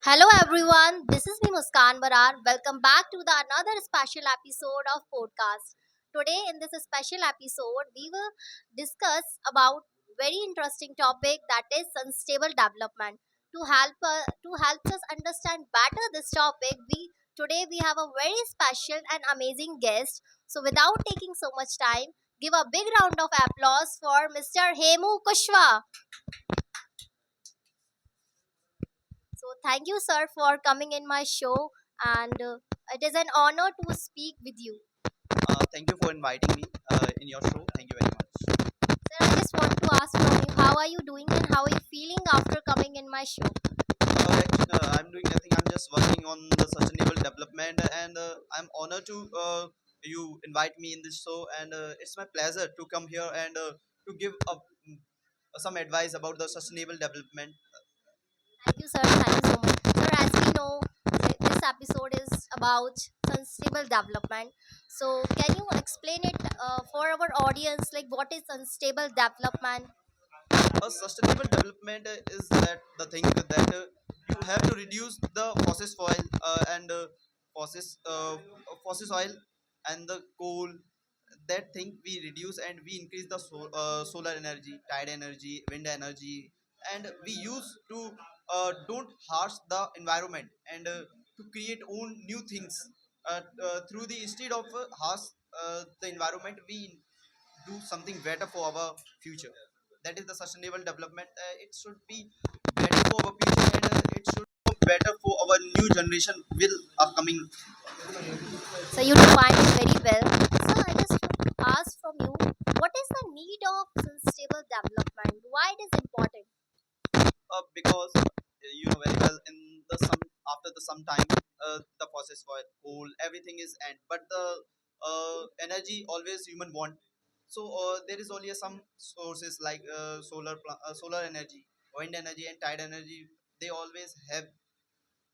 Hello everyone, this is me Muskan Barar. Welcome back to the another special episode of podcast. Today in this special episode, we will discuss about very interesting topic that is sustainable development. To help us understand better this topic, we have a very special and amazing guest. So without taking so much time, give a big round of applause for Mr. Hemu Kushwa. So thank you, sir, for coming in my show, and it is an honor to speak with you. Thank you for inviting me in your show. Thank you very much. Sir, I just want to ask from you, how are you doing and how are you feeling after coming in my show? I'm doing nothing. I'm just working on the sustainable development, and I'm honored to you invite me in this show. And it's my pleasure to come here and to give some advice about the sustainable development. Thank you, sir. Thank you so much. Sir, as we know, this episode is about sustainable development. So, can you explain it for our audience, like what is sustainable development? A sustainable development is that the thing that you have to reduce the fossil oil and the coal. That thing we reduce and we increase the solar energy, tide energy, wind energy, and we use to don't harsh the environment and to create own new things through the instead of harsh the environment. We do something better for our future. That is the sustainable development. It should be better for our future, and it should be better for our new generation will upcoming. So, you define it very well. So, I just want to ask from you, what is the need of sustainable development? Why it is important? Because you know very well in the some after the some time the process for coal everything is end, but the energy always human want. So there is only some sources like solar energy, wind energy, and tide energy. They always have.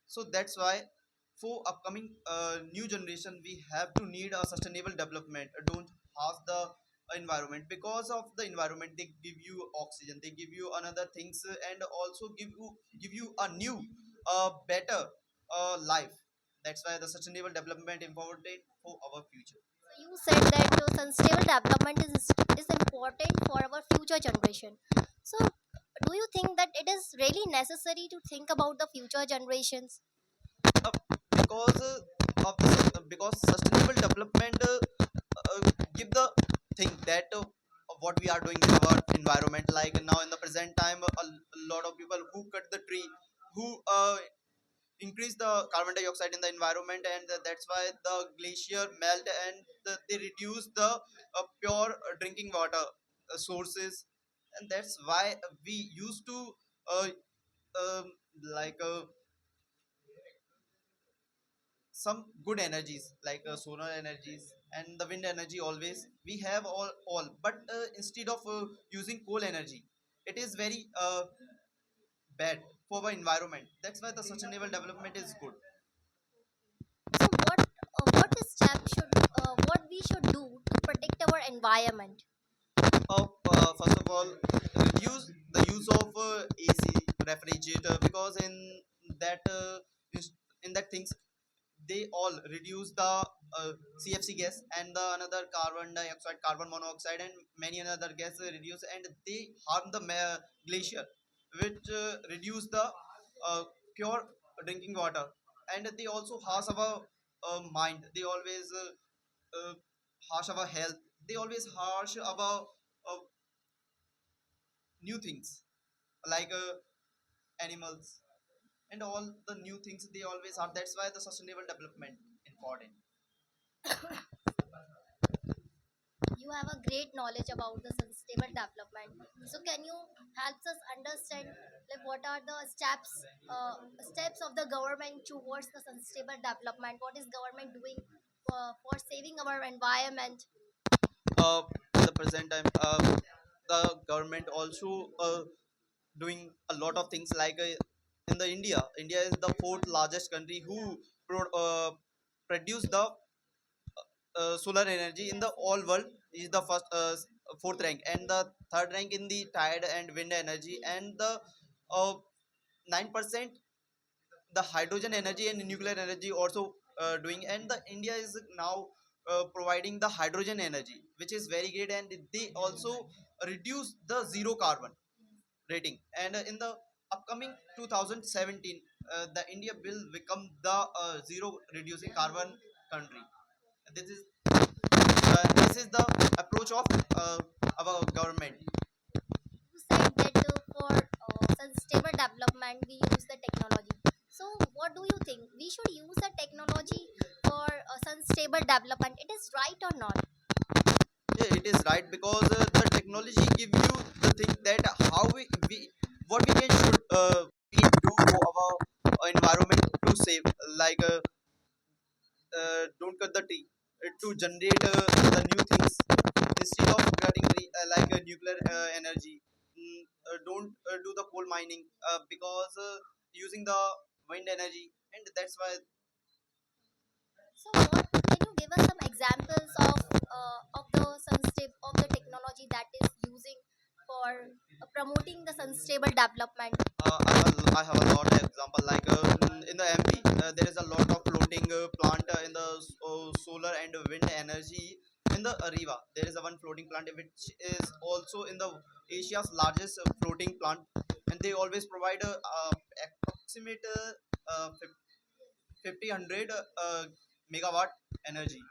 So that's why for upcoming new generation we have to need a sustainable development. Don't harm the environment. Because of the environment they give you oxygen, they give you another things, and also give you a new better life. That's why the sustainable development important for our future. So, you said that sustainable development is important for our future generation. So, do you think that it is really necessary to think about the future generations? uh, because because sustainable development give the thing that what we are doing in our environment. Like now in the present time, a lot of people who cut the tree, who increase the carbon dioxide in the environment, and that's why the glacier melt, and they reduce the pure drinking water sources. And that's why we used to uh, um, like some good energies like solar energies and the wind energy. Always we have all, but instead of using coal energy, it is very bad for our environment. That's why the sustainable development is good. So, what we should do to protect our environment? First of all, reduce the use of AC, refrigerator, because that in that things they all reduce the CFC gas and the another carbon dioxide, carbon monoxide, and many another gas reduce, and they harm the glacier, which reduce the uh, pure drinking water, and they also harsh our mind. They always harsh our health. They always harsh our uh, new things like animals and all the new things they always are. That's why the sustainable development important. You have a great knowledge about the sustainable development. So, can you help us understand like what are the steps of the government towards the sustainable development? What is government doing for saving our environment? In the present time, the government also doing a lot of things like in the India is the fourth largest country who produce the solar energy in the all world. Is the first fourth rank, and the third rank in the tide and wind energy, and the 9% the hydrogen energy and nuclear energy also doing, and the India is now providing the hydrogen energy, which is very great, and they also reduce the zero carbon rating. And in the upcoming 2017, the India will become the zero reducing carbon country. This is the approach of our government. You said that for sustainable development we use the technology. So what do you think, we should use the technology for sustainable development? It is right or not? Yeah, it is right, because the technology give you the thing that how we what we can should we do for our environment to save, like don't cut the tree, to generate the new things instead of cutting tree, like nuclear energy. Don't do the coal mining, because using the wind energy, and that's why. So what can you give us some examples of the of the technology that is using for promoting the sustainable development? I have a lot of example, like in the MP, there is a lot of floating plant in the solar and wind energy. In the Ariva, there is a one floating plant which is also in the Asia's largest floating plant, and they always provide a approximate 50 100 megawatt energy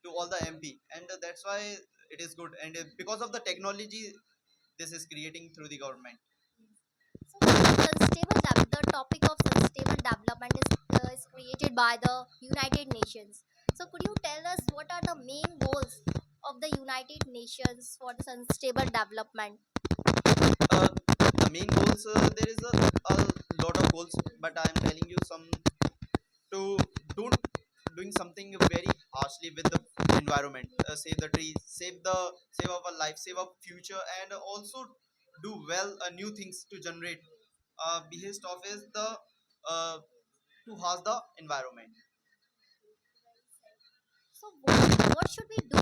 to all the MP, and that's why it is good. And because of the technology, this is creating through the government. So the topic of sustainable development is created by the United Nations. So could you tell us what are the main goals of the United Nations for the sustainable development? uh, the main goals, there is a lot of goals, but I am telling you some, to don't doing something very harshly with the environment. Save the trees, save our life, save our future, and also do well new things to generate. Behest of is the uh, to harm the environment. So what should we do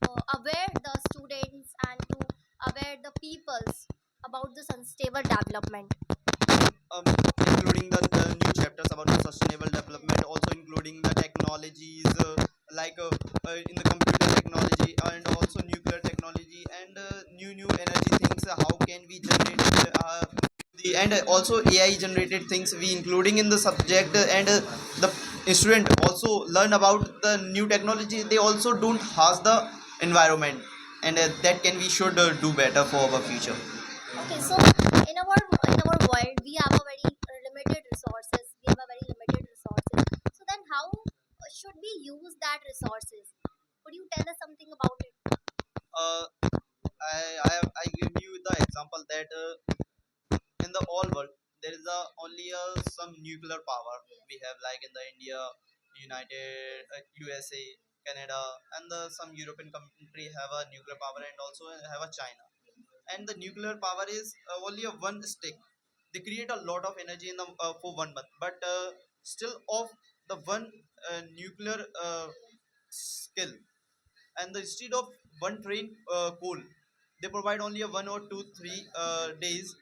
to aware the students and to aware the peoples about the sustainable development? um, Including the new chapters about the sustainable development, also including the technologies, like in the computer technology, and also nuclear technology, and new energy things. How can we generate and also AI generated things we including in the subject, and the student also learn about the new technology. They also don't harm the environment, and that can we should do better for our future. Okay, so in our world we have a very limited resources. We have a very limited resources. So then, how should we use that resources? Could you tell us something about it? uh, I give you the example that in the whole world there is only some nuclear power we have, like in the India, United USA, Canada, and some European country have a nuclear power, and also have a China. And the nuclear power is only a one stick. They create a lot of energy in the for 1 month, but still of the one nuclear skill, and instead of one train coal, they provide only a 1 or 2 3 days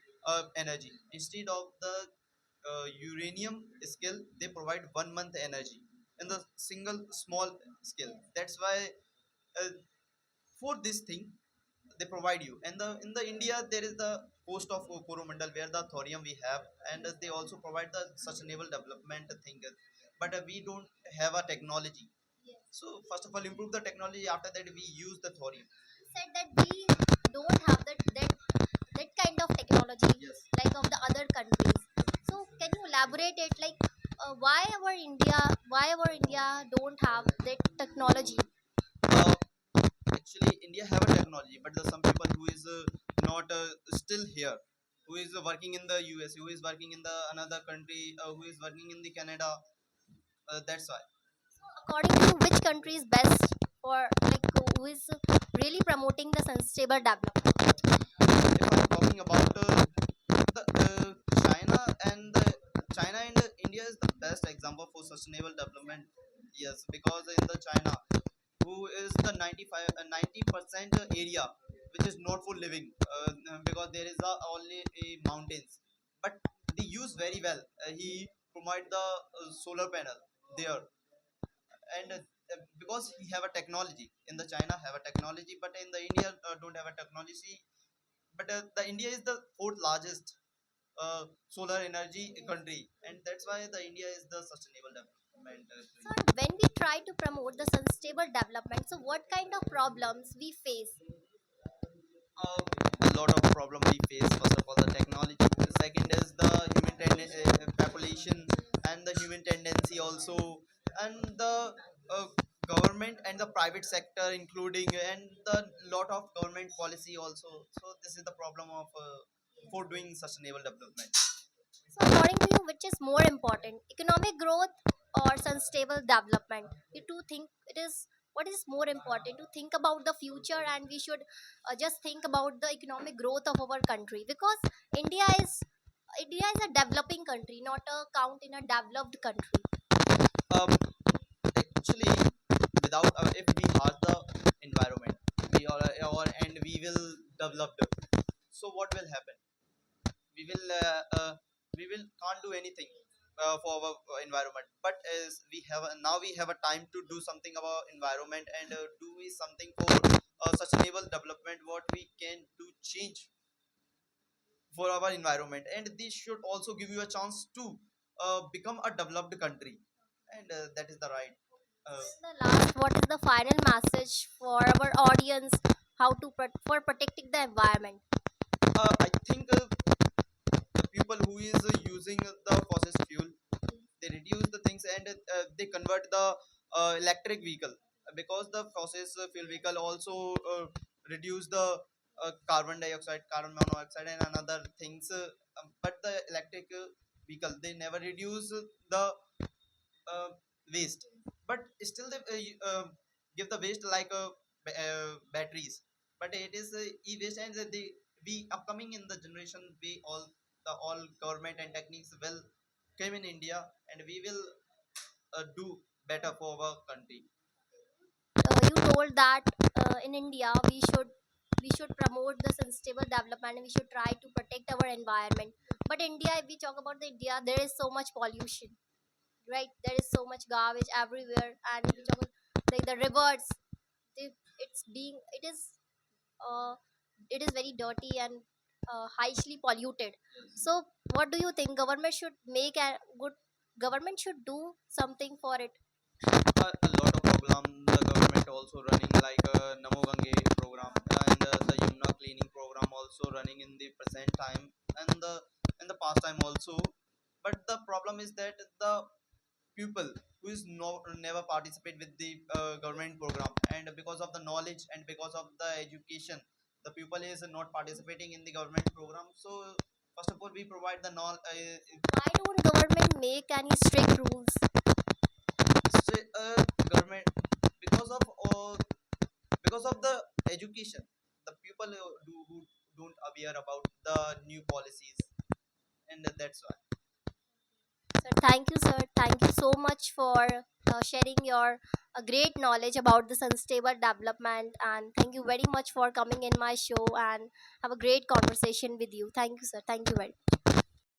energy. Instead of the uranium skill, they provide 1 month energy in the single small skill. That's why uh, for this thing they provide you. And in the India there is the coast of Coromandel where the thorium we have, and they also provide the sustainable development thing, but we don't have a technology. So first of all, improve the technology. After that, we use the thorium. You said that we don't have that kind of technology Yes. like of the other countries. So can you elaborate it, like why our India don't have that technology? Uh, Actually, India have a technology, but there's some people who is not still here, who is working in the US, who is working in the another country, who is working in the Canada. That's why. According to which country is best for like who is really promoting the sustainable development? If I'm talking about the China and China and India is the best example for sustainable development. Yes, because in the China, who is the 90% area which is not for living, because there is only a mountains, but they use very well. He provide the solar panel there. And because he have a technology in the China have a technology, but in the India don't have a technology. But the India is the fourth largest solar energy country, and that's why the India is the sustainable development So when we try to promote the sustainable development, so what kind of problems we face? uh, a lot of problem we face. First of all, the technology. The second is the population and the human tendency also, and the uh, government and the private sector including, and the lot of government policy also. So this is the problem of for doing sustainable development. So according to you, which is more important, economic growth or sustainable development? You two think it is, what is more important to think about the future, and we should just think about the economic growth of our country, because India is India is a developing country, not a count in a developed country. um, Actually, without if we harm the environment, we are or and we will develop. So what will happen? We will we will can't do anything for our environment. But as we have now we have a time to do something about environment, and do we something for sustainable development, what we can do change for our environment, and this should also give you a chance to become a developed country, and that is the right. uh, The last, what is the final message for our audience? How to for protecting the environment? I think the people who is using the fossil fuel, they reduce the things, and they convert the electric vehicle, because the fossil fuel vehicle also reduce the carbon dioxide, carbon monoxide, and another things, but the electric vehicle, they never reduce the uh, waste, but still they give the waste like batteries, but it is e-waste, and they we upcoming in the generation, we all government and techniques will came in India, and we will do better for our country. You told that in India we should promote the sustainable development, and we should try to protect our environment. But India, if we talk about the India, there is so much pollution, right? There is so much garbage everywhere, and if we talk about the rivers, uh, it is very dirty and highly polluted. So, what do you think? Government should make a good government should do something for it. A lot of program the government also running, like Namo Gange program, and the Yamuna cleaning program also running in the present time, and the in the past time also. But the problem is that the people who is never participate with the government program, and because of the knowledge and because of the education, the people is not participating in the government program. So first of all, we provide the Why don't government make any strict rules? government, because of because of the education, the people who don't aware about the new policies, and that's why. Sir, thank you, sir. Thank you so much for sharing your great knowledge about the sustainable development, and thank you very much for coming in my show and have a great conversation with you. Thank you, sir. Thank you very